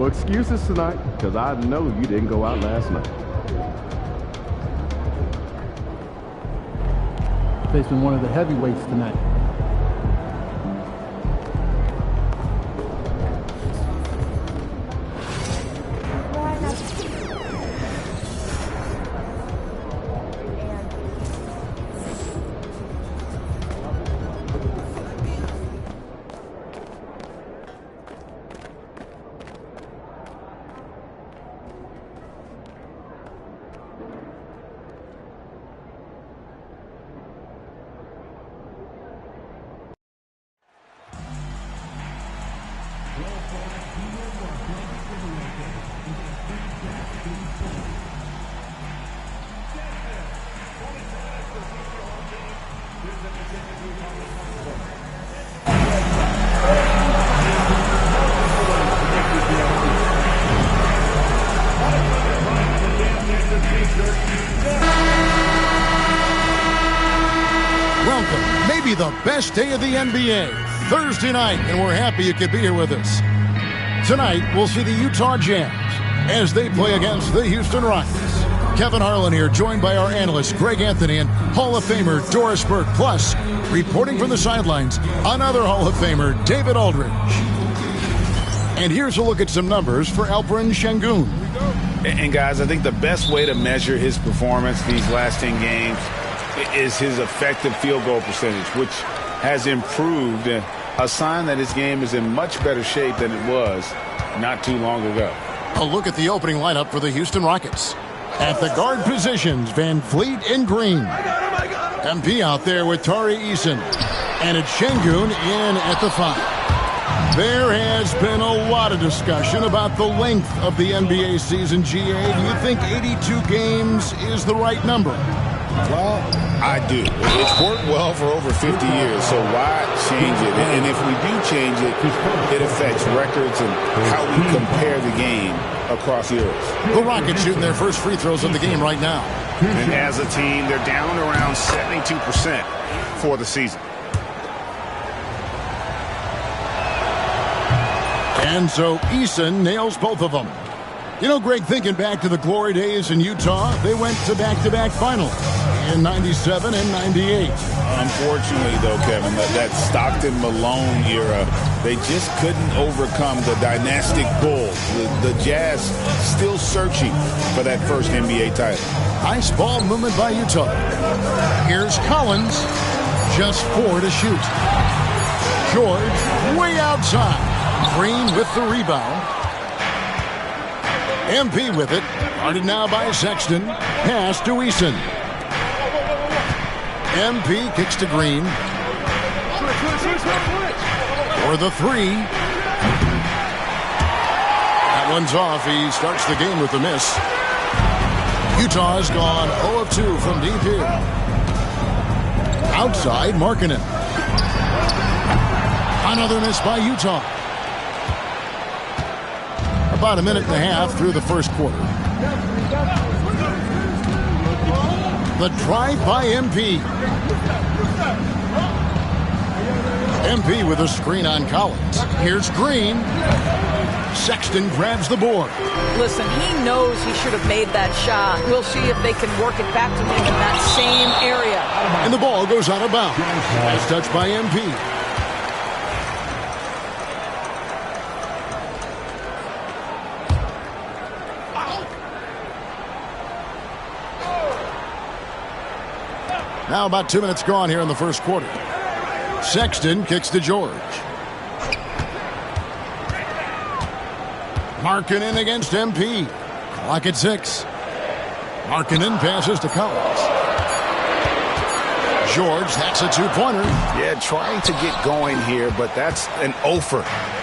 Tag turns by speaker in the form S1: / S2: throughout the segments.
S1: No excuses tonight, because I know you didn't go out last night.
S2: Facing one of the heavyweights tonight.
S3: Welcome, maybe the best day of the NBA, Thursday night, and we're happy you could be here with us. Tonight, we'll see the Utah Jazz as they play against the Houston Rockets. Kevin Harlan here, joined by our analyst, Greg Anthony, and Hall of Famer Doris Burke. Plus, reporting from the sidelines, another Hall of Famer, David Aldridge. And here's a look at some numbers for Alperen Sengun.
S4: And guys, I think the best way to measure his performance these last 10 games is his effective field goal percentage, which has improved, a sign that his game is in much better shape than it was not too long ago.
S3: A look at the opening lineup for the Houston Rockets. At the guard positions, Van Vliet and Green. MP out there with Tari Eason. And it's Sengun in at the 5. There has been a lot of discussion about the length of the NBA season, GA. Do you think 82 games is the right number?
S4: Well, I do. It's worked well for over 50 years, so why change it? And if we do change it, it affects records and how we compare the game across eras.
S3: The Rockets shooting their first free throws of the game right now.
S4: And as a team, they're down around 72% for the season.
S3: And so Eason nails both of them. You know, Greg, thinking back to the glory days in Utah, they went to back-to-back finals in 97 and 98.
S4: Unfortunately, though, Kevin, that Stockton-Malone era, they just couldn't overcome the dynastic Bulls. The Jazz still searching for that first NBA title.
S3: Nice ball movement by Utah. Here's Collins, just 4 to shoot. George way outside. Green with the rebound. MP with it. Guarded now by Sexton. Pass to Eason. MP kicks to Green. For the 3. That one's off. He starts the game with a miss. Utah's gone 0 of 2 from deep here. Outside, Markkanen. Another miss by Utah. About a minute and a half through the first quarter. The drive by MP. MP with a screen on Collins. Here's Green. Sexton grabs the board.
S5: Listen, he knows he should have made that shot. We'll see if they can work it back to him in that same area.
S3: And the ball goes out of bounds. Nice touch by MP. Now about 2 minutes gone here in the first quarter. Sexton kicks to George. Markkanen against MP. Clock at 6. Markkanen passes to Collins. George, that's a 2-pointer.
S4: Yeah, trying to get going here, but that's an offer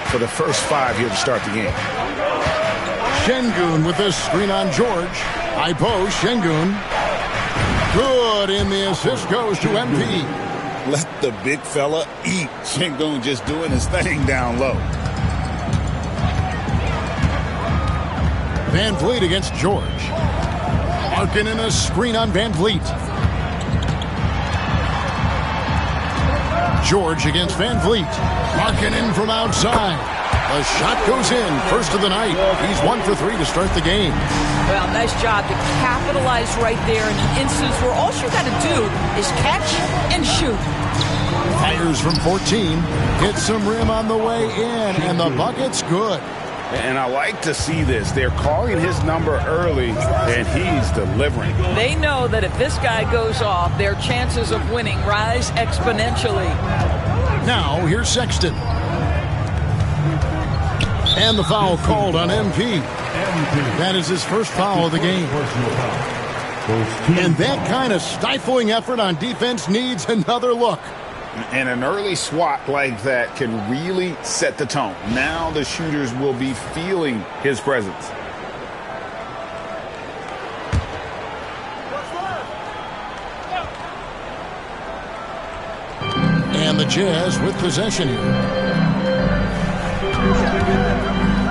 S4: for the first 5 here to start the game.
S3: Sengun with this screen on George. High post, Sengun. Good, and the assist goes to MP.
S4: Let the big fella eat. Sengun just doing his thing down low.
S3: Van Vliet against George. Markkanen a screen on Van Vliet. George against Van Vliet. Markkanen from outside. The shot goes in. First of the night. He's 1 for 3 to start the game.
S5: Well, nice job to capitalize right there in an instance where all you got to do is catch and shoot.
S3: Fires from 14. Hits some rim on the way in, and the bucket's good.
S4: And I like to see this. They're calling his number early, and he's delivering.
S5: They know that if this guy goes off, their chances of winning rise exponentially.
S3: Now, here's Sexton. And the foul called on MP. That is his first foul of the game. And that kind of stifling effort on defense needs another look.
S4: And an early swat like that can really set the tone. Now the shooters will be feeling his presence.
S3: And the Jazz with possession here.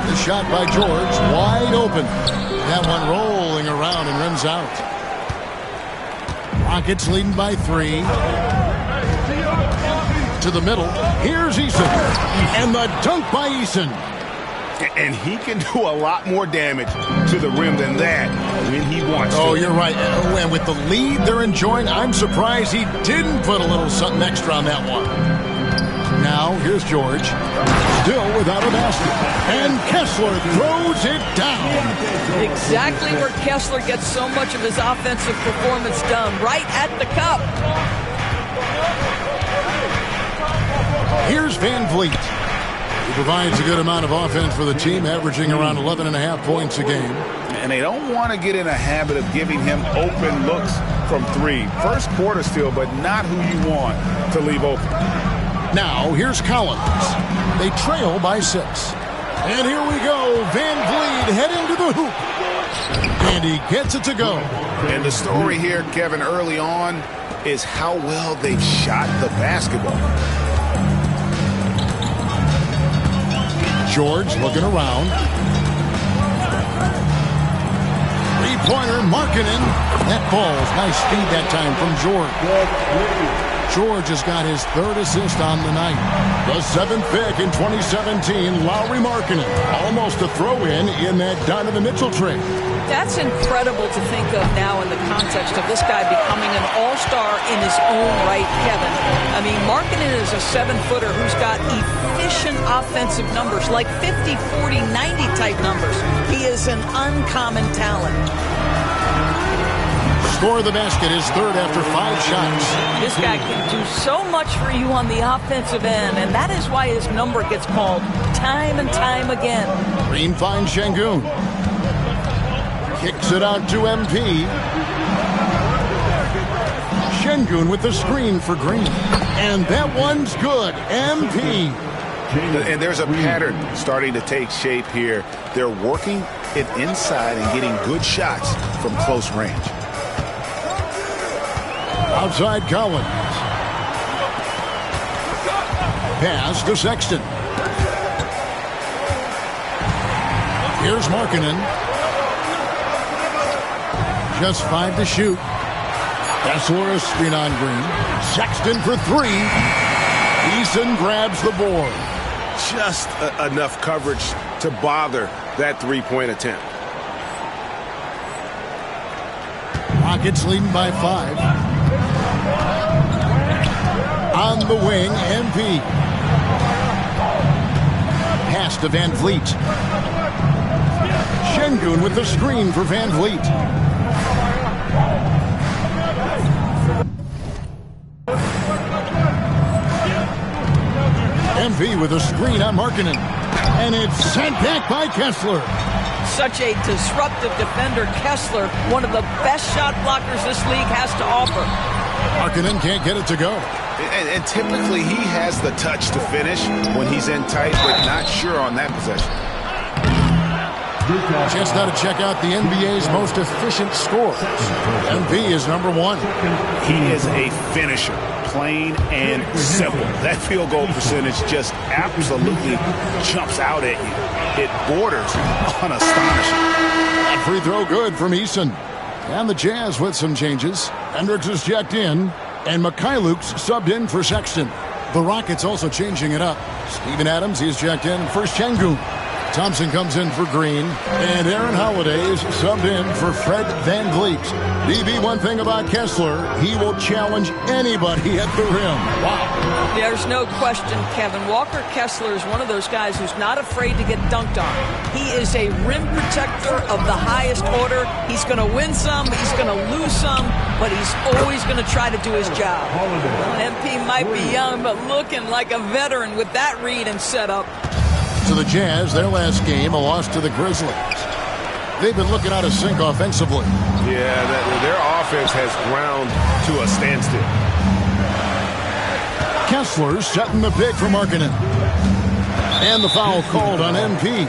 S3: The shot by George, wide open. That one rolling around and rims out. Rockets leading by 3. To the middle. Here's Eason. And the dunk by Eason.
S4: And he can do a lot more damage to the rim than that when he wants to.
S3: Oh, you're right. And with the lead they're enjoying, I'm surprised he didn't put a little something extra on that one. Now, here's George. Still without a basket. And Kessler throws it down.
S5: Exactly where Kessler gets so much of his offensive performance done. Right at the cup.
S3: Here's Van Vliet. He provides a good amount of offense for the team, averaging around 11.5 points a game.
S4: And they don't want to get in a habit of giving him open looks from 3. First quarter still, but not who you want to leave open.
S3: Now, here's Collins. They trail by 6. And here we go. Van Vliet heading to the hoop. And he gets it to go.
S4: And the story here, Kevin, early on is how well they shot the basketball.
S3: George looking around. Three-pointer, Markkanen. That falls. Nice speed that time from George. George has got his 3rd assist on the night. The 7th pick in 2017, Lauri Markkanen. Almost a throw-in in that Donovan Mitchell trade.
S5: That's incredible to think of now in the context of this guy becoming an all-star in his own right, Kevin. I mean, Markkanen is a 7-footer who's got efficient offensive numbers, like 50, 40, 90 type numbers. He is an uncommon talent.
S3: Score the basket, his 3rd after 5 shots.
S5: This guy can do so much for you on the offensive end, and that is why his number gets called time and time again.
S3: Green finds Şengün. Kicks it out to MP. Şengün with the screen for Green. And that one's good. MP.
S4: And there's a pattern starting to take shape here. They're working it inside and getting good shots from close range.
S3: Outside Collins. Pass to Sexton. Here's Markkanen. Just 5 to shoot. Kessler a screen on Green. Sexton for 3. Eason grabs the board.
S6: Just enough coverage to bother that 3-point attempt.
S3: Rockets leading by 5. On the wing, MP. Pass to Van Vliet. Şengün with the screen for Van Vliet. MP with a screen on Markkanen. And it's sent back by Kessler.
S5: Such a disruptive defender, Kessler, one of the best shot blockers this league has to offer.
S3: Markkanen can't get it to go.
S4: And typically he has the touch to finish when he's in tight, but not sure on that possession.
S3: Chance now to check out the NBA's most efficient scorers. MP is number 1.
S4: He is a finisher, plain and simple. That field goal percentage just absolutely jumps out at you. It borders on astonishing.
S3: That free throw good from Eason. And the Jazz with some changes. Hendricks is checked in, and Mikhailuk's subbed in for Sexton. The Rockets also changing it up. Steven Adams, he's checked in for Şengün. Thompson comes in for Green, and Aaron Holiday is subbed in for Fred VanVleet. DB, one thing about Kessler, he will challenge anybody at the rim. Wow.
S5: There's no question, Kevin. Walker Kessler is one of those guys who's not afraid to get dunked on. He is a rim protector of the highest order. He's going to win some, he's going to lose some, but he's always going to try to do his job. Well, MP might be young, but looking like a veteran with that read and setup.
S3: To the Jazz, their last game, a loss to the Grizzlies. They've been looking out of sync offensively.
S6: Yeah, their offense has ground to a standstill.
S3: Kessler setting the pick for Markkanen. And the foul called on MP.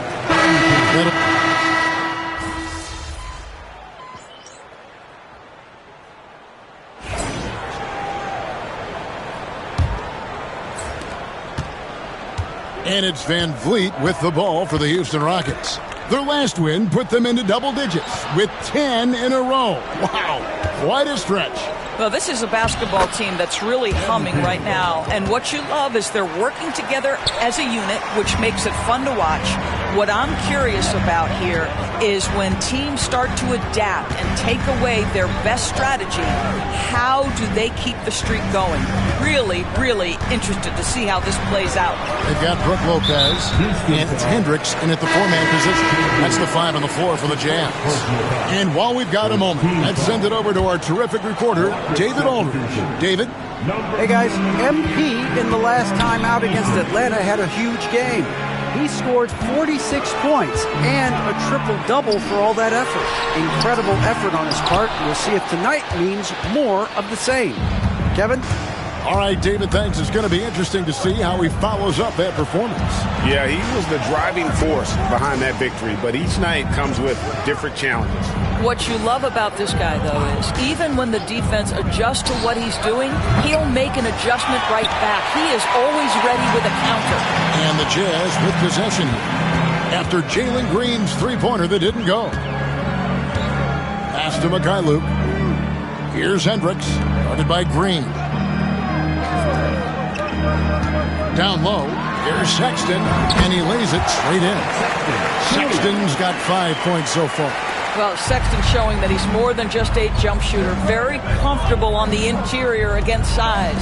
S3: And it's VanVleet with the ball for the Houston Rockets. Their last win put them into double digits with 10 in a row. Wow, quite a stretch.
S5: Well, this is a basketball team that's really humming right now. And what you love is they're working together as a unit, which makes it fun to watch. What I'm curious about here is when teams start to adapt and take away their best strategy, how do they keep the streak going? Really, really interested to see how this plays out.
S3: They've got Brook Lopez, and it's Hendricks in at the four-man position. That's the 5 on the floor for the Jazz. And while we've got a moment, let's send it over to our terrific reporter, David Aldridge. David?
S7: Hey, guys. MP in the last time out against Atlanta had a huge game. He scored 46 points and a triple-double for all that effort. Incredible effort on his part. We'll see if tonight means more of the same. Kevin?
S3: All right, David, thanks. It's going to be interesting to see how he follows up that performance.
S6: Yeah, he was the driving force behind that victory, but each night comes with different challenges.
S5: What you love about this guy, though, is even when the defense adjusts to what he's doing, he'll make an adjustment right back. He is always ready with a counter.
S3: And the Jazz with possession here after Jalen Green's three-pointer that didn't go. Pass to Mikhailuk. Here's Hendricks, guarded by Green. Down low, here's Sexton, and he lays it straight in. Sexton's got 5 points so far.
S5: Well, Sexton showing that he's more than just a jump shooter. Very comfortable on the interior against size.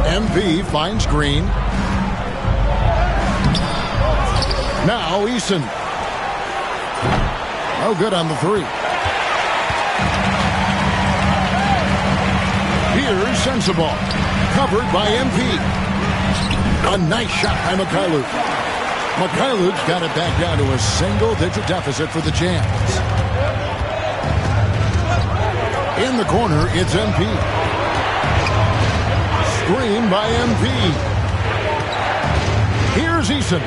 S3: MP finds Green. Now Eason. No good on the three. Here's Sensabaugh, covered by MP. A nice shot by Mikhailuk. Mikhailuk's got it back down to a single-digit deficit for the Jazz. In the corner, it's MP. Screen by MP. Here's Eason.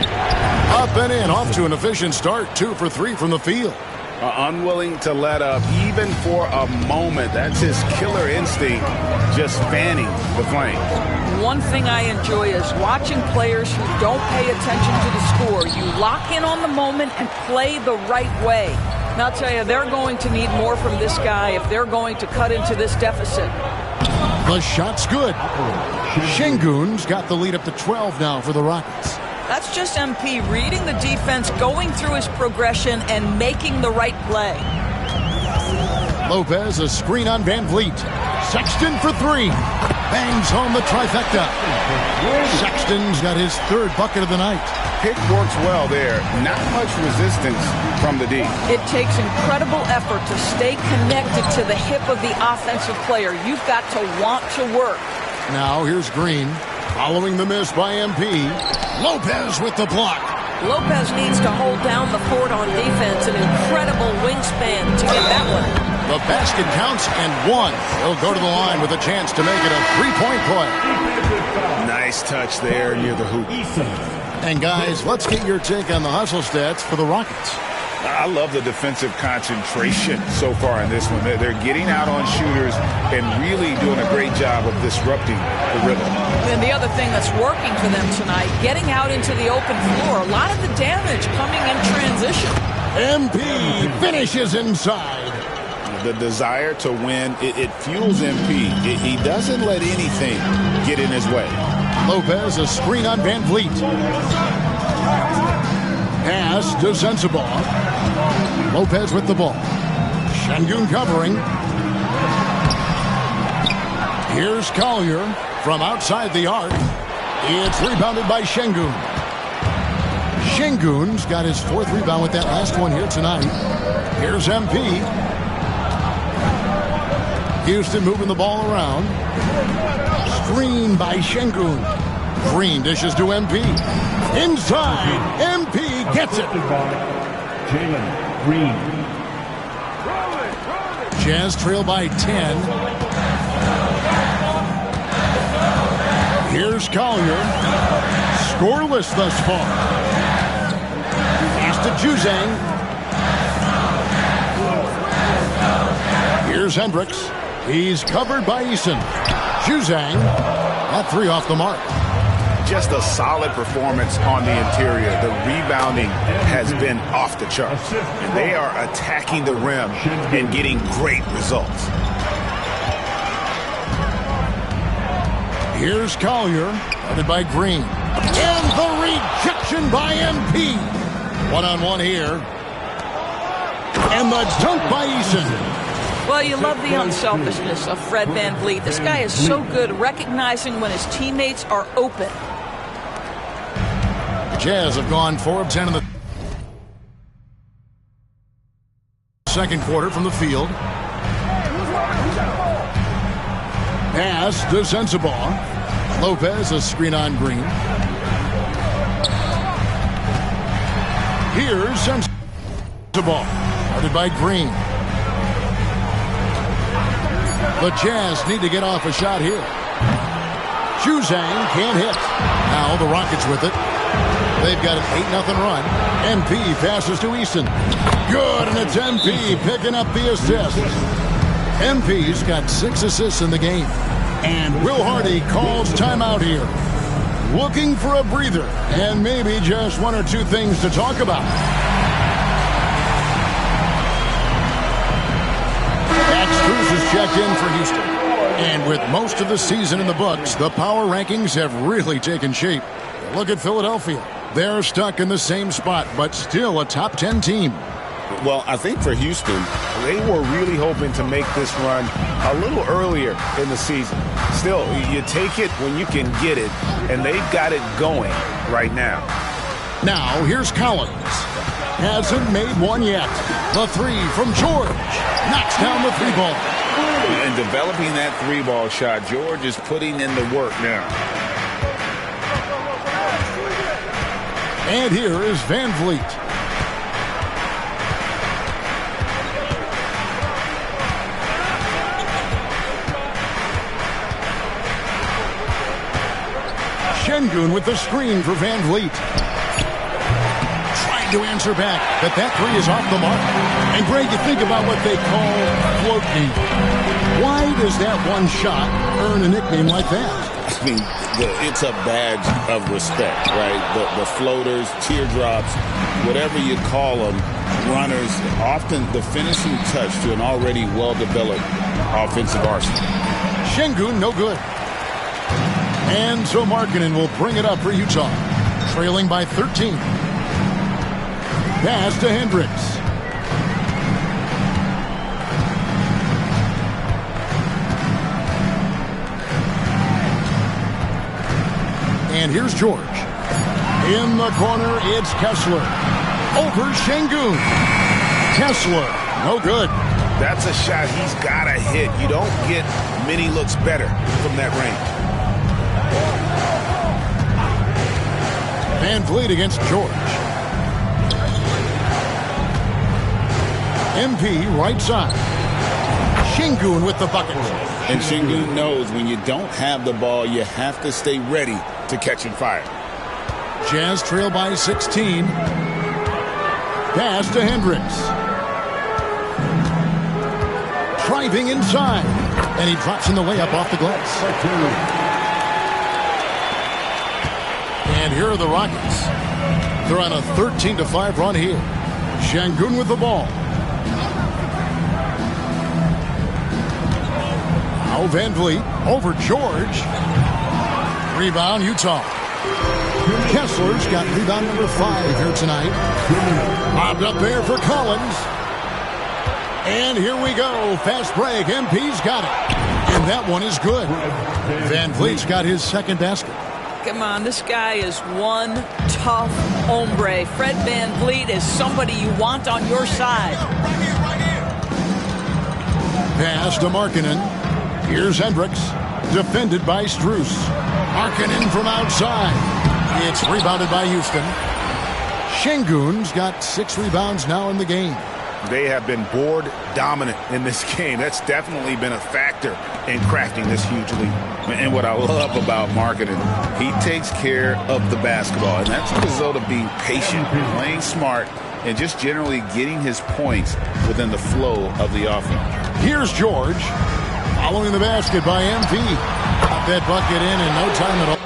S3: Up and in, off to an efficient start. 2 for 3 from the field.
S4: Unwilling to let up even for a moment. That's his killer instinct, just fanning the flame.
S5: One thing I enjoy is watching players who don't pay attention to the score. You lock in on the moment and play the right way. And I'll tell you, they're going to need more from this guy if they're going to cut into this deficit.
S3: The shot's good. Şengün's got the lead up to 12 now for the Rockets.
S5: That's just MP reading the defense, going through his progression, and making the right play.
S3: Lopez, a screen on VanVleet. Sexton for 3. Bangs home the trifecta. Sexton's got his 3rd bucket of the night.
S4: Pick works well there. Not much resistance from the D.
S5: It takes incredible effort to stay connected to the hip of the offensive player. You've got to want to work.
S3: Now here's Green. Following the miss by MP. Lopez with the block.
S5: Lopez needs to hold down the fort on defense. An incredible wingspan to get that one.
S3: The basket counts and 1. He'll go to the line with a chance to make it a 3-point play.
S4: Nice touch there near the hoop.
S3: And guys, let's get your take on the hustle stats for the Rockets.
S4: I love the defensive concentration so far in this one. They're getting out on shooters and really doing a great job of disrupting the rhythm.
S5: And the other thing that's working for them tonight, getting out into the open floor. A lot of the damage coming in transition.
S3: MP finishes inside.
S4: The desire to win, it fuels MP. He doesn't let anything get in his way.
S3: Lopez, a screen on Van Vliet. Pass to Sensabaugh. Lopez with the ball. Şengün covering. Here's Collier from outside the arc. It's rebounded by Şengün. Şengün's got his 4th rebound with that last one here tonight. Here's MP. Houston moving the ball around. Screen by Şengün. Green dishes to MP. Inside. MP gets it.
S1: Jalen Green.
S3: Jazz trail by 10. Here's Collier. Scoreless thus far. Pass to Juzang. Here's Hendricks. He's covered by Eason. Juzang. That 3 off the mark.
S4: Just a solid performance on the interior. The rebounding has been off the charts. And they are attacking the rim and getting great results.
S3: Here's Collier, headed by Green. And the rejection by MP. One-on-one here. And the dunk by Eason.
S5: Well, you love the unselfishness of Fred Van Vliet. This guy is so good recognizing when his teammates are open.
S3: The Jazz have gone 4 of 10 in the second quarter from the field. Pass to Sensabaugh. Lopez, a screen on Green. Here's Sensabaugh, guarded by Green. The Jazz need to get off a shot here. Juzang can't hit. Now the Rockets with it. They've got an 8-0 run. MP passes to Eason. Good, and it's MP picking up the assist. MP's got 6 assists in the game. And Will Hardy calls timeout here. Looking for a breather and maybe just 1 or 2 things to talk about. Max Strus is checked in for Houston. And with most of the season in the books, the power rankings have really taken shape. Look at Philadelphia. They're stuck in the same spot, but still a top 10 team.
S4: Well, I think for Houston, they were really hoping to make this run a little earlier in the season. Still, you take it when you can get it, and they've got it going right now.
S3: Now, here's Collins. Hasn't made one yet. The 3 from George. Knocks down the 3-ball.
S4: And developing that 3-ball shot, George is putting in the work now.
S3: And here is Van Vliet. Şengün with the screen for Van Vliet. Trying to answer back, but that 3 is off the mark. And Greg, you think about what they call float game. Why does that one shot earn a nickname like that?
S4: I mean, it's a badge of respect, right? The floaters, teardrops, whatever you call them, runners, often the finishing touch to an already well-developed offensive arsenal.
S3: Şengün, no good. And so Markkanen will bring it up for Utah, trailing by 13. Pass to Hendricks. And here's George. In the corner, it's Kessler. Over Şengün. Kessler, no good.
S4: That's a shot he's got to hit. You don't get many looks better from that range.
S3: Van Vliet against George. MP right side. Şengün with the bucket.
S4: And Şengün knows when you don't have the ball, you have to stay ready to catch and fire.
S3: Jazz trail by 16. Pass to Hendricks. Driving inside. And he drops in the layup off the glass. And here are the Rockets. They're on a 13-5 run here. Şengün with the ball. Now Van Vliet over George. Rebound, Utah. Kessler's got rebound number 5 here tonight. Lobbed up there for Collins. And here we go. Fast break. MP's got it. And that one is good. Van Vliet's got his second basket.
S5: Come on, this guy is one tough hombre. Fred Van Vliet is somebody you want on your side.
S3: Pass to Markkanen. Here's Hendricks. Defended by Strus. Markkanen from outside. It's rebounded by Houston. Şengün's got 6 rebounds now in the game.
S4: They have been board dominant in this game. That's definitely been a factor in crafting this huge lead. And what I love about Markkanen, he takes care of the basketball. And that's a result of being patient, playing smart, and just generally getting his points within the flow of the offense.
S3: Here's George. Following the basket by MP. Got that bucket in no time at all.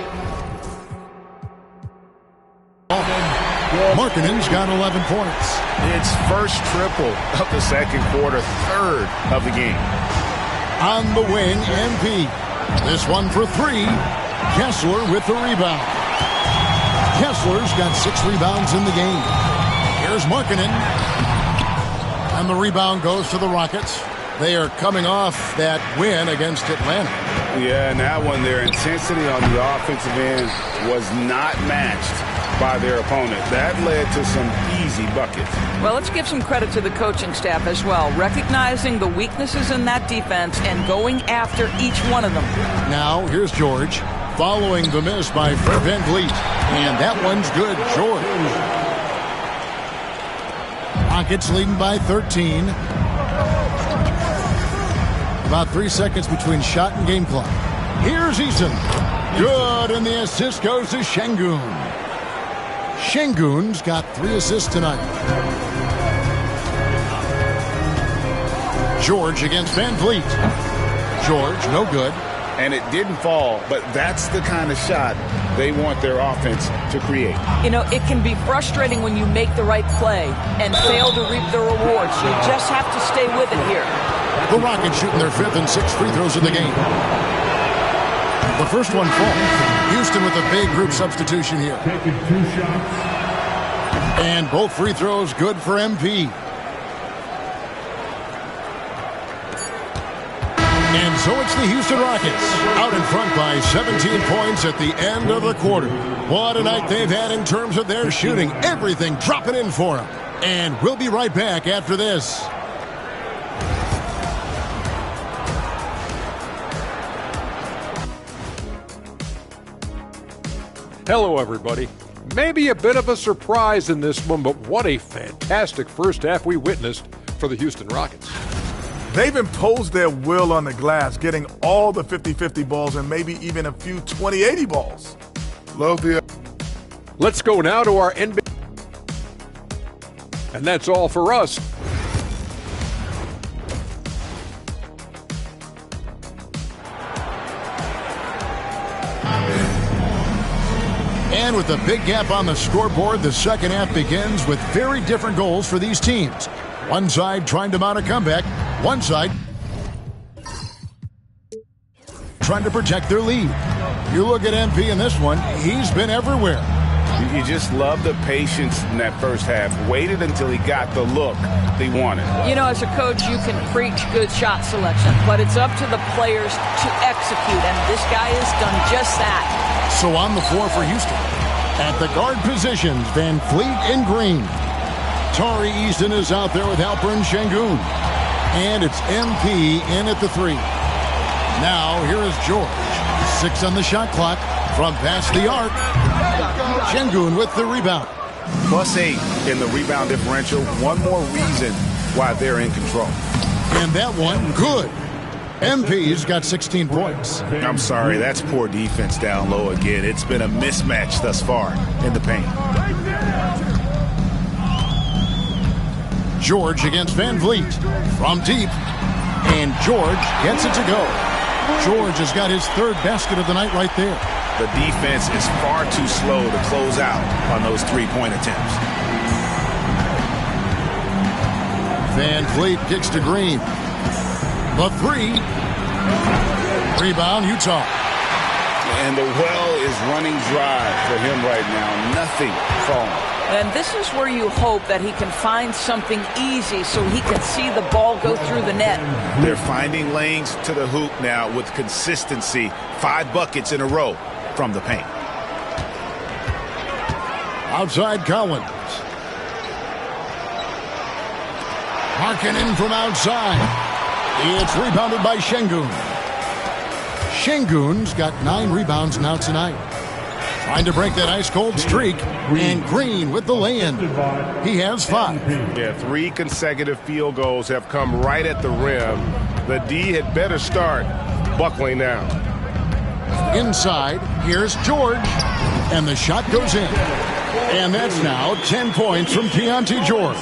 S3: Markkanen's got 11 points.
S4: It's first triple of the second quarter, third of the game.
S3: On the wing, MP. This one for 3. Kessler with the rebound. Kessler's got 6 rebounds in the game. Here's Markkanen. And the rebound goes to the Rockets. They are coming off that win against Atlanta.
S4: Yeah, and that one, their intensity on the offensive end was not matched by their opponent. That led to some easy buckets.
S5: Well, let's give some credit to the coaching staff as well, recognizing the weaknesses in that defense and going after each one of them.
S3: Now, here's George, following the miss by Fred Van Vliet. And that one's good, George. Rockets leading by 13. About 3 seconds between shot and game clock. Here's Eason. Good, and the assist goes to Şengün. Şengün's got 3 assists tonight. George against Van Vliet. George, no good.
S4: And it didn't fall, but that's the kind of shot they want their offense to create.
S5: You know, it can be frustrating when you make the right play and fail to reap the rewards. You just have to stay with it here.
S3: The Rockets shooting their 5th and 6th free throws of the game. The first one falls. Houston with a big group substitution here.
S1: Taking 2 shots.
S3: And both free throws good for MP. And so it's the Houston Rockets out in front by 17 points at the end of the quarter. What a night they've had in terms of their shooting. Everything dropping in for them. And we'll be right back after this.
S8: Hello, everybody. Maybe a bit of a surprise in this one, but what a fantastic first half we witnessed for the Houston Rockets.
S9: They've imposed their will on the glass, getting all the 50-50 balls and maybe even a few 20-80 balls.
S6: Love the...
S8: Let's go now to our NBA. And that's all for us.
S3: And with a big gap on the scoreboard, the second half begins with very different goals for these teams. One side trying to mount a comeback, one side trying to protect their lead. You look at MP in this one, he's been everywhere.
S4: You just love the patience in that first half. Waited until he got the look they wanted.
S5: You know, as a coach, you can preach good shot selection, but it's up to the players to execute, and this guy has done just that.
S3: So on the floor for Houston, at the guard positions, Van Vliet in green. Tari Eason is out there with Alperen Şengün. And it's MP in at the 3. Now here is George. 6 on the shot clock from past the arc. Şengün with the rebound.
S4: +8 in the rebound differential. One more reason why they're in control.
S3: And that one, good. MP's got 16 points.
S4: I'm sorry, that's poor defense down low again. It's been a mismatch thus far in the paint.
S3: George against Van Vliet from deep. And George gets it to go. George has got his 3rd basket of the night right there.
S4: The defense is far too slow to close out on those 3-point attempts.
S3: Van Vliet kicks to Green. The 3. Rebound, Utah.
S4: And the well is running dry for him right now. Nothing falling.
S5: And this is where you hope that he can find something easy so he can see the ball go through the net.
S4: They're finding lanes to the hoop now with consistency. 5 buckets in a row from the paint.
S3: Outside Collins. Markkanen from outside. It's rebounded by Şengün. Şengün's got 9 rebounds now tonight. Trying to break that ice-cold streak, and Green with the lay-in. He has 5.
S6: Yeah, 3 consecutive field goals have come right at the rim. The D had better start buckling down.
S3: Inside, here's George, and the shot goes in. And that's now 10 points from Keontae George.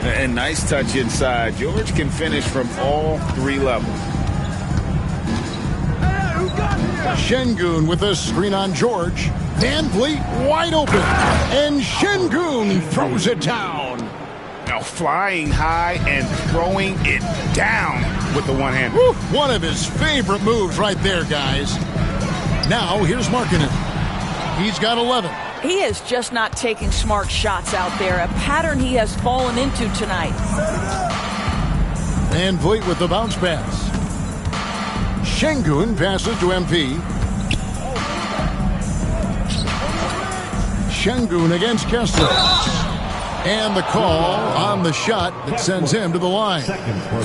S4: And nice touch inside. George can finish from all 3 levels.
S3: Şengün with a screen on George. Van Vliet wide open. And Şengün throws it down.
S4: Now flying high and throwing it down with the one hand.
S3: One of his favorite moves right there, guys. Now here's Markkanen. He's got 11.
S5: He is just not taking smart shots out there, a pattern he has fallen into tonight.
S3: Van Vliet with the bounce pass. Şengün passes to MP. Şengün against Kessler. And the call on the shot that sends him to the line.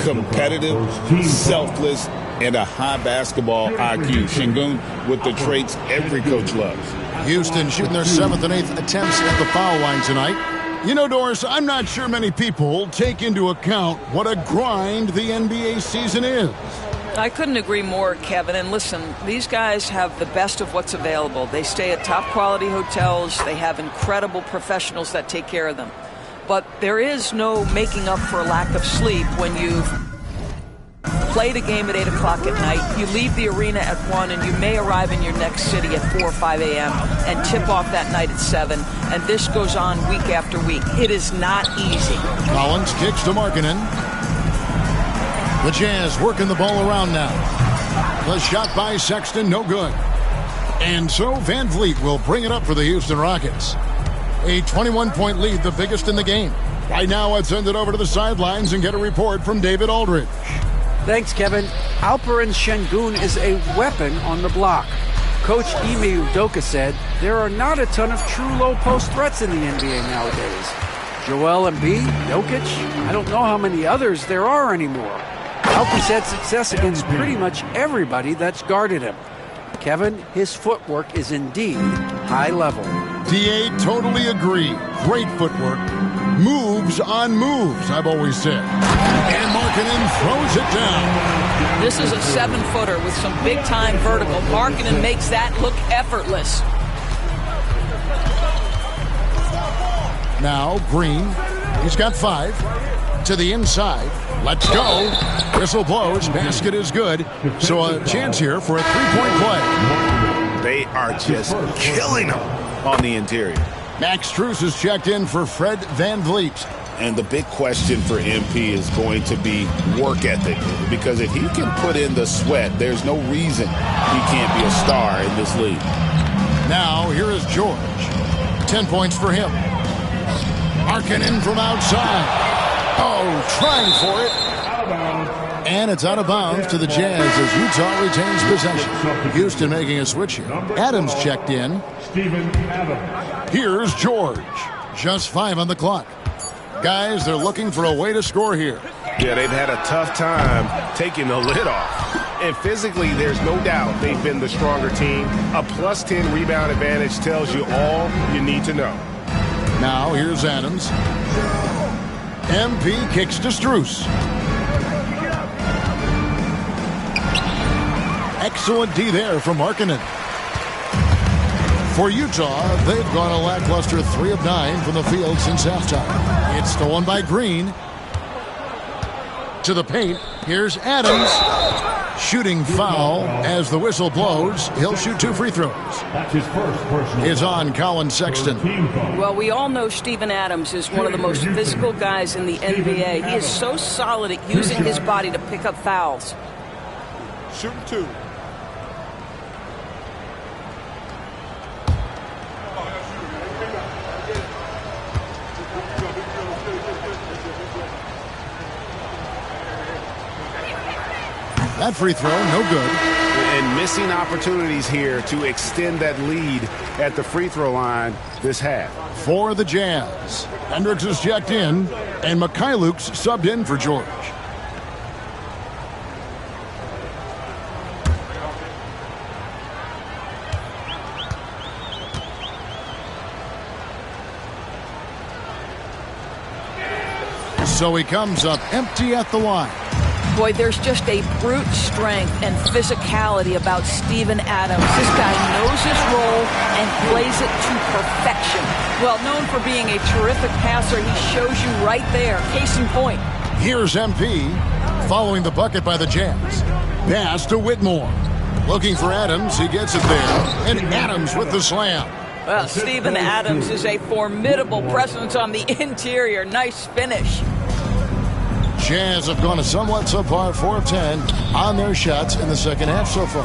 S4: Competitive, selfless, and a high basketball IQ. Şengün with the traits every coach loves.
S3: Houston shooting their 7th and 8th attempts at the foul line tonight. You know, Doris, I'm not sure many people take into account what a grind the NBA season is.
S5: I couldn't agree more, Kevin. And listen, these guys have the best of what's available. They stay at top quality hotels. They have incredible professionals that take care of them. But there is no making up for a lack of sleep when you've played a game at 8 o'clock at night. You leave the arena at 1, and you may arrive in your next city at 4 or 5 a.m. and tip off that night at 7. And this goes on week after week. It is not easy.
S3: Collins kicks to Markkanen. The Jazz working the ball around now. The shot by Sexton, no good. And so Van Vliet will bring it up for the Houston Rockets. A 21-point lead, the biggest in the game. Right now, let's send it over to the sidelines and get a report from David Aldridge.
S7: Thanks, Kevin. Alperen Şengün is a weapon on the block. Coach Ime Udoka said there are not a ton of true low-post threats in the NBA nowadays. Joel Embiid, Jokic, I don't know how many others there are anymore. Alpers had success against pretty much everybody that's guarded him. Kevin, his footwork is indeed high level.
S3: DA, totally agree. Great footwork. Moves on moves, I've always said. And Markkanen throws it down.
S5: This is a 7-footer with some big-time vertical. Markkanen makes that look effortless.
S3: Now Green, he's got 5. To the inside. Let's go. Whistle blows. Basket is good. So a chance here for a 3-point play.
S4: They are just killing them on the interior.
S3: Max Strus is checked in for Fred Van Vliet.
S4: And the big question for MP is going to be work ethic. Because if he can put in the sweat, there's no reason he can't be a star in this league.
S3: Now here is George. 10 points for him. Markkanen from outside. Oh, trying for it. And it's out of bounds to the Jazz as Utah retains possession. Houston making a switch here. Adams checked in. Here's George. Just 5 on the clock. Guys, they're looking for a way to score here.
S6: Yeah, they've had a tough time taking the lid off. And physically, there's no doubt they've been the stronger team. A +10 rebound advantage tells you all you need to know.
S3: Now here's Adams. MP kicks to Strus. Excellent D there from Markkanen. For Utah, they've gone a lackluster 3 of 9 from the field since halftime. It's stolen by Green. To the paint. Here's Adams. Shooting foul as the whistle blows. He'll shoot 2 free throws.
S10: That's his first personal.
S3: Is on Colin Sexton.
S5: Well, we all know Steven Adams is one of the most physical guys in the NBA. He is so solid at using his body to pick up fouls.
S9: Shooting 2.
S3: That free throw, no good.
S4: And missing opportunities here to extend that lead at the free throw line this half.
S3: For the Jazz, Hendricks is checked in, and Mikhailuk's subbed in for George. So he comes up empty at the line.
S5: Boy, there's just a brute strength and physicality about Steven Adams. This guy knows his role and plays it to perfection. Well, known for being a terrific passer, he shows you right there. Case in point.
S3: Here's MP following the bucket by the Jazz. Pass to Whitmore. Looking for Adams. He gets it there. And Adams with the slam.
S5: Well, Steven Adams is a formidable presence on the interior. Nice finish.
S3: Jazz have gone a somewhat subpar 4 of 10 on their shots in the second half so far.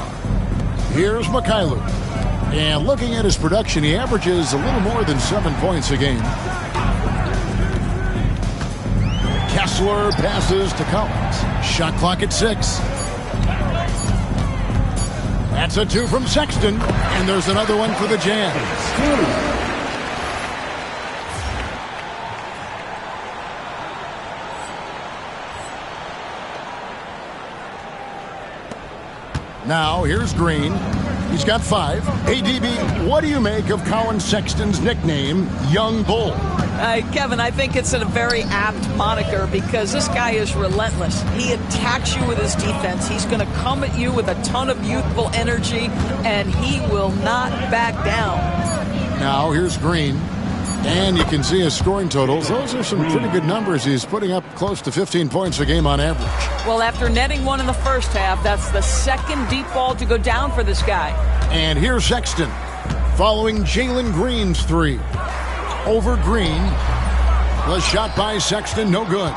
S3: Here's Mikhailuk. And looking at his production, he averages a little more than 7 points a game. Kessler passes to Collins. Shot clock at 6. That's a 2 from Sexton. And there's another one for the Jazz. Now, here's Green. He's got 5. Hey, DB, what do you make of Colin Sexton's nickname, Young Bull?
S5: Kevin, I think it's a very apt moniker because this guy is relentless. He attacks you with his defense. He's going to come at you with a ton of youthful energy, and he will not back down.
S3: Now, here's Green. And you can see his scoring totals. Those are some pretty good numbers. He's putting up close to 15 points a game on average.
S5: Well, after netting one in the first half, that's the second deep ball to go down for this guy.
S3: And here's Sexton following Jalen Green's 3. Over Green. The shot by Sexton, no good.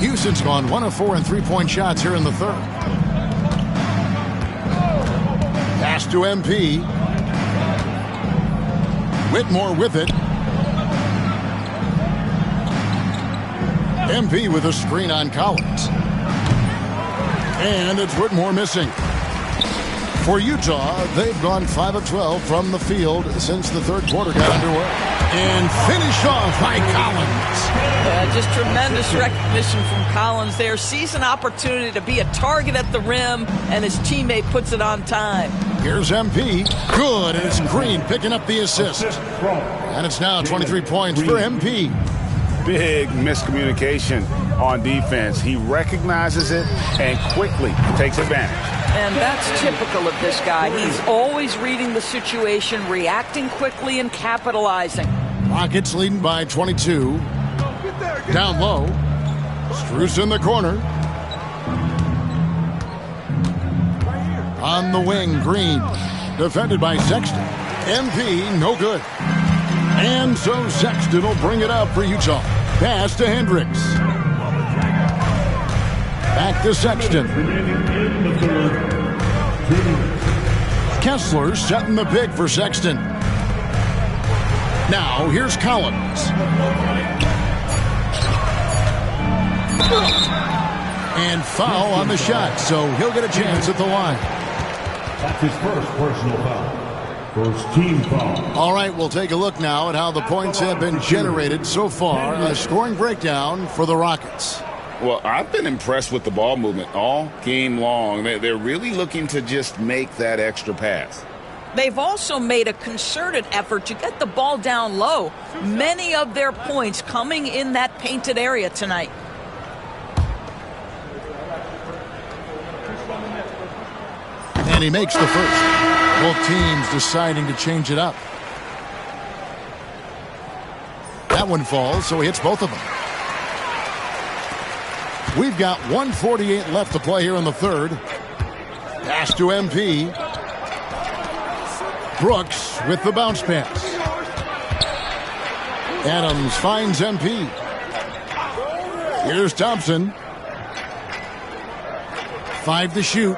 S3: Houston's gone 1 of 4 in three-point shots here in the third. Pass to MP. Whitmore with it. MP with a screen on Collins. And it's Whitmore missing. For Utah, they've gone 5 of 12 from the field since the third quarter got underway. And finished off by Collins.
S5: Just tremendous recognition from Collins there. Sees an opportunity to be a target at the rim, and his teammate puts it on time.
S3: Here's MP. Good, and it's Green picking up the assist. And it's now 23 points for MP.
S4: Big miscommunication on defense. He recognizes it and quickly takes advantage.
S5: And that's typical of this guy. He's always reading the situation, reacting quickly, and capitalizing.
S3: Rockets leading by 22. Down low. Strus in the corner. On the wing, Green. Defended by Sexton. MP, no good. And so Sexton will bring it up for Utah. Pass to Hendricks. Back to Sexton. Kessler setting the pick for Sexton. Now, here's Collins. And foul on the shot, so he'll get a chance at the line.
S10: That's his first personal foul. First team foul.
S3: All right, we'll take a look now at how the points have been generated so far. A scoring breakdown for the Rockets.
S4: Well, I've been impressed with the ball movement all game long. They're really looking to just make that extra pass.
S5: They've also made a concerted effort to get the ball down low. Many of their points coming in that painted area tonight.
S3: And he makes the first. Both teams deciding to change it up. That one falls, so he hits both of them. We've got 1:48 left to play here in the third. Pass to MP. Brooks with the bounce pass. Adams finds MP. Here's Thompson. 5 to shoot.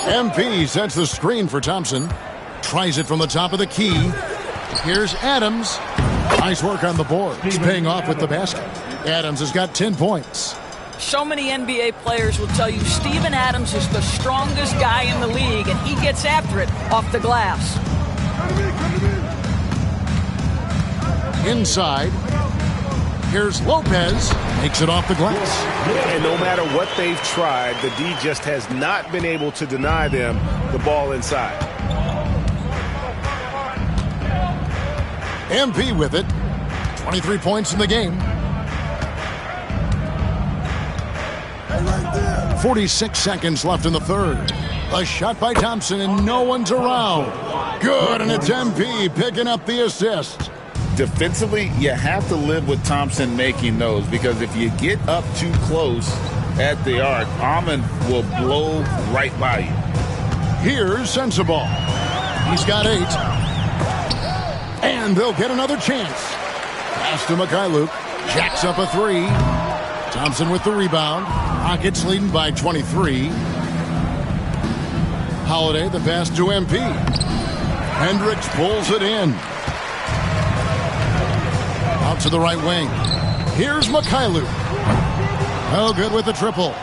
S3: MP sets the screen for Thompson. Tries it from the top of the key. Here's Adams. Nice work on the board. He's paying off with the basket. Adams has got 10 points.
S5: So many NBA players will tell you Steven Adams is the strongest guy in the league, and he gets after it off the glass.
S3: Inside. Here's Lopez. Makes it off the glass.
S6: And no matter what they've tried, the D just has not been able to deny them the ball inside.
S3: MP with it. 23 points in the game. 46 seconds left in the third. A shot by Thompson, and no one's around. Good, and it's MP picking up the assist.
S4: Defensively, you have to live with Thompson making those, because if you get up too close at the arc, Ahmed will blow right by you.
S3: Here's Sensabaugh. He's got 8. And they'll get another chance. Pass to Mikhailuk. Jacks up a 3. Thompson with the rebound. Rockets leading by 23. Holiday, the pass to MP. Hendricks pulls it in. Out to the right wing. Here's Mikhailuk. Oh, good with the triple.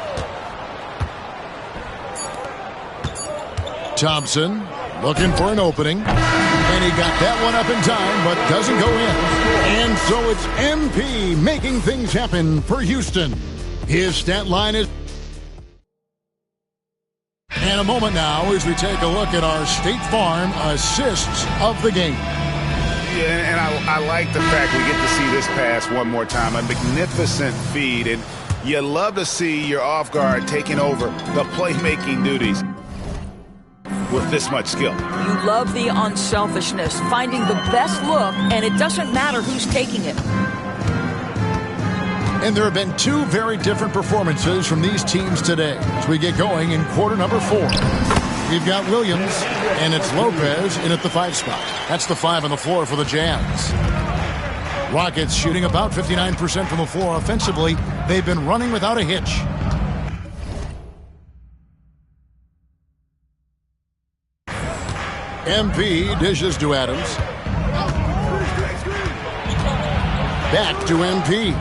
S3: Thompson looking for an opening. And he got that one up in time, but doesn't go in. And so it's MP making things happen for Houston. His stat line is... And a moment now as we take a look at our State Farm assists of the game.
S4: Yeah, and I like the fact we get to see this pass one more time. A magnificent feed, and you love to see your off guard taking over the playmaking duties with this much skill.
S5: You love the unselfishness, finding the best look, and it doesn't matter who's taking it.
S3: And there have been 2 very different performances from these teams today as we get going in quarter number 4. We've got Williams, and it's Lopez in at the 5 spot. That's the 5 on the floor for the Jazz. Rockets shooting about 59% from the floor offensively. They've been running without a hitch. MP dishes to Adams. Back to MP.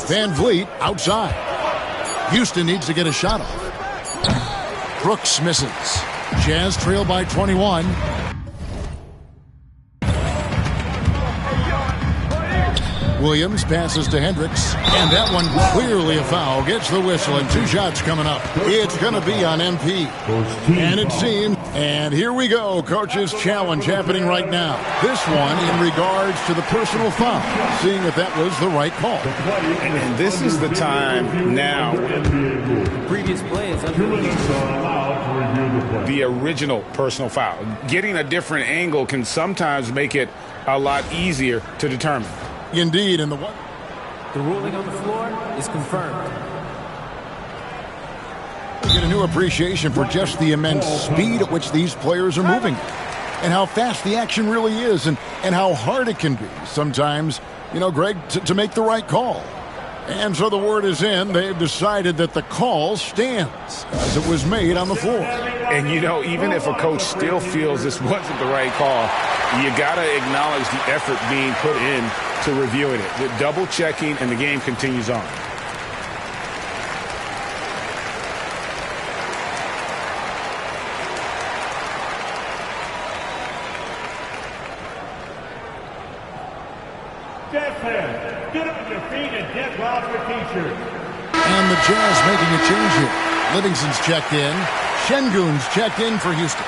S3: Van Vliet outside. Houston needs to get a shot off. Brooks misses. Jazz trail by 21. Williams passes to Hendricks, and that one clearly a foul. Gets the whistle, and 2 shots coming up. It's going to be on MP. And it seems, and here we go, coach's challenge happening right now. This one in regards to the personal foul, seeing if that was the right call.
S4: And this is the time now.
S11: Previous plays.
S4: The original personal foul. Getting a different angle can sometimes make it a lot easier to determine.
S3: Indeed, and the
S11: ruling on the floor is confirmed.
S3: We get a new appreciation for just the immense speed at which these players are moving, and how fast the action really is, and how hard it can be sometimes, you know, Greg, to make the right call. And so the word is in. They've decided that the call stands as it was made on the floor.
S4: And, you know, even if a coach still feels this wasn't the right call, you got to acknowledge the effort being put in to reviewing it. The double checking, and the game continues on.
S10: Get on your feet and get off your t-shirt.
S3: And the Jazz making a change here. Livingston's checked in. Şengün's checked in for Houston.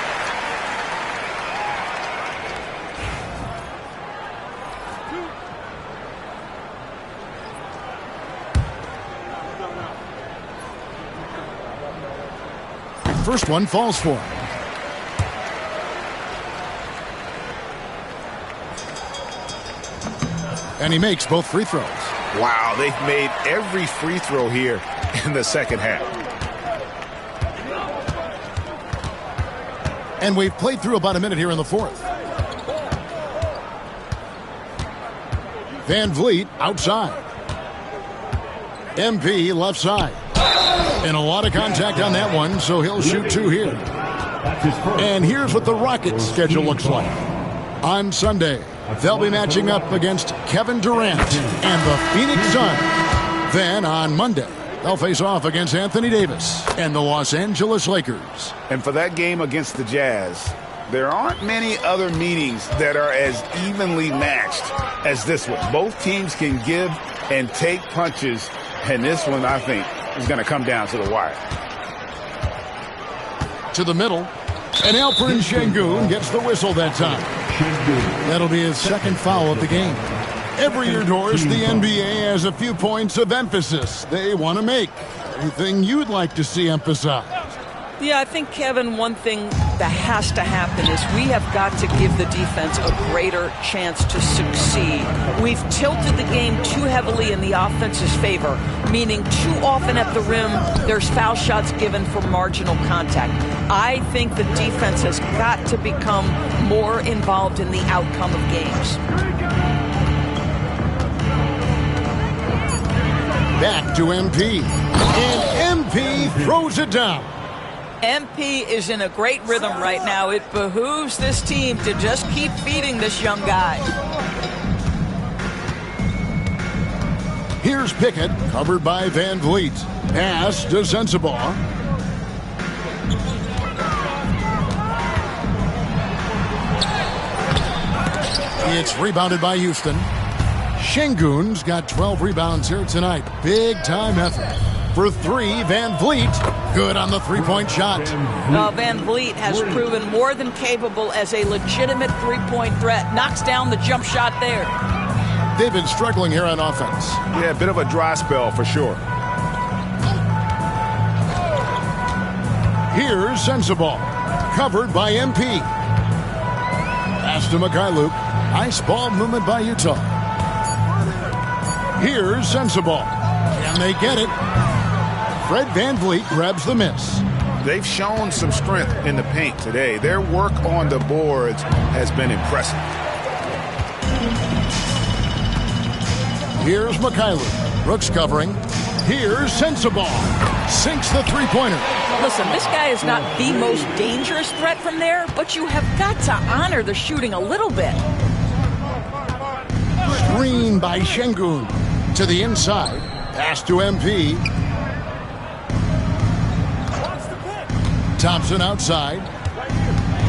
S3: First one falls for him. And he makes both free throws.
S4: Wow, they've made every free throw here in the second half.
S3: And we've played through about a minute here in the fourth. Van Vliet outside. MP left side. And a lot of contact on that one, so he'll shoot 2 here. And here's what the Rockets' schedule looks like. On Sunday, They'll be matching up against Kevin Durant and the Phoenix Suns. Then on Monday, they'll face off against Anthony Davis and the Los Angeles Lakers.
S4: And for that game against the Jazz, there aren't many other meetings that are as evenly matched as this one. Both teams can give and take punches, and this one, I think, is going to come down to the wire.
S3: To the middle, and Alperen Sengun gets the whistle that time. That'll be his second foul of the game. Every year, Doris, the NBA has a few points of emphasis they want to make. Anything you'd like to see emphasized?
S5: Yeah, I think, Kevin, one thing that has to happen is we have got to give the defense a greater chance to succeed. We've tilted the game too heavily in the offense's favor, meaning too often at the rim there's foul shots given for marginal contact. I think the defense has got to become more involved in the outcome of games.
S3: Back to MP, and MP throws it down.
S5: MP is in a great rhythm right now. It behooves this team to just keep feeding this young guy.
S3: Here's Pickett, covered by Van Vliet. Pass to Sensabaugh. It's rebounded by Houston. Sengun's got 12 rebounds here tonight. Big time effort. For three, Van Vliet, good on the three-point shot.
S5: Van Vliet has proven more than capable as a legitimate three-point threat. Knocks down the jump shot there.
S3: They've been struggling here on offense.
S6: Yeah, a bit of a dry spell for sure.
S3: Here's Sensabaugh, covered by MP. Pass to Mikhailuk. Nice ball movement by Utah. Here's Sensabaugh. Can they get it? Fred Van Vliet grabs the miss.
S4: They've shown some strength in the paint today. Their work on the boards has been impressive.
S3: Here's Mikhailuk. Brooks covering. Here's Sensabaugh. Sinks the three-pointer.
S5: Listen, this guy is not the most dangerous threat from there, but you have got to honor the shooting a little bit.
S3: Screen by Sengun. To the inside. Pass to MP. Thompson outside.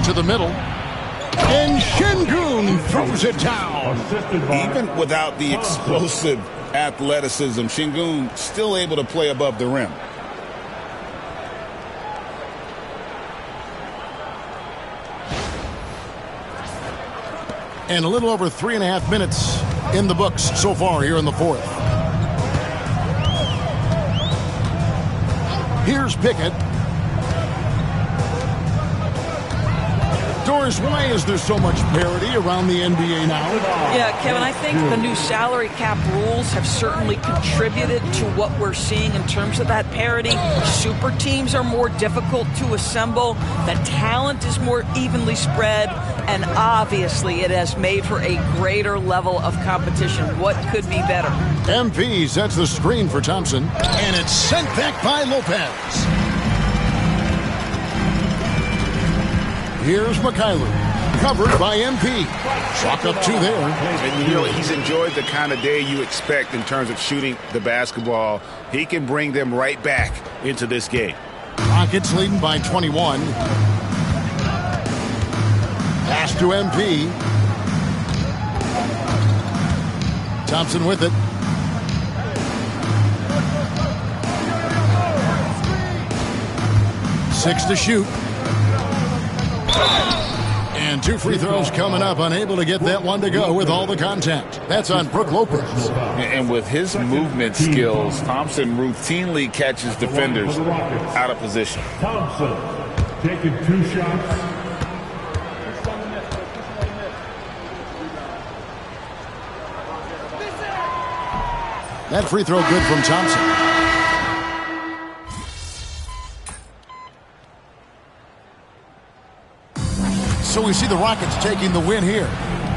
S3: To the middle. And Sengun throws it down.
S4: Even without the explosive athleticism, Sengun still able to play above the rim.
S3: And a little over 3.5 minutes in the books so far here in the fourth. Here's Pickett. Doris, why is there so much parity around the NBA now?
S5: Yeah, Kevin, I think the new salary cap rules have certainly contributed to what we're seeing in terms of that parity. Super teams are more difficult to assemble. The talent is more evenly spread. And obviously, it has made for a greater level of competition. What could be better?
S3: MP sets the screen for Thompson. And it's sent back by Lopez. Here's Mikhailuk, covered by MP. Chalk up two there.
S4: And you know, he's enjoyed the kind of day you expect in terms of shooting the basketball. He can bring them right back into this game.
S3: Rockets leading by 21. Pass to MP. Thompson with it. Six to shoot. And two free throws coming up. Unable to get that one to go with all the contact. That's on Brook Lopez.
S4: And with his movement skills, Thompson routinely catches defenders out of position.
S10: Thompson taking 2 shots.
S3: That free throw good from Thompson. So we see the Rockets taking the win here.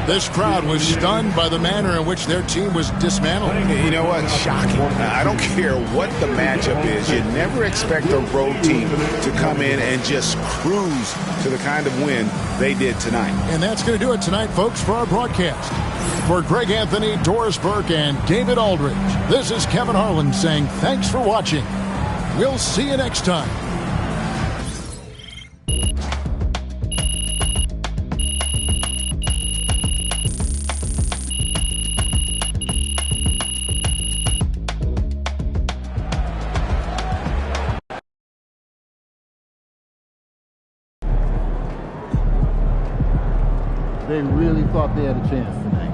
S3: This crowd was stunned by the manner in which their team was dismantled.
S4: You know what? Shocking. I don't care what the matchup is. You never expect a road team to come in and just cruise to the kind of win they did tonight.
S3: And that's going to do it tonight, folks, for our broadcast. For Greg Anthony, Doris Burke, and David Aldridge, this is Kevin Harlan saying thanks for watching. We'll see you next time.
S2: They really thought they had a chance tonight.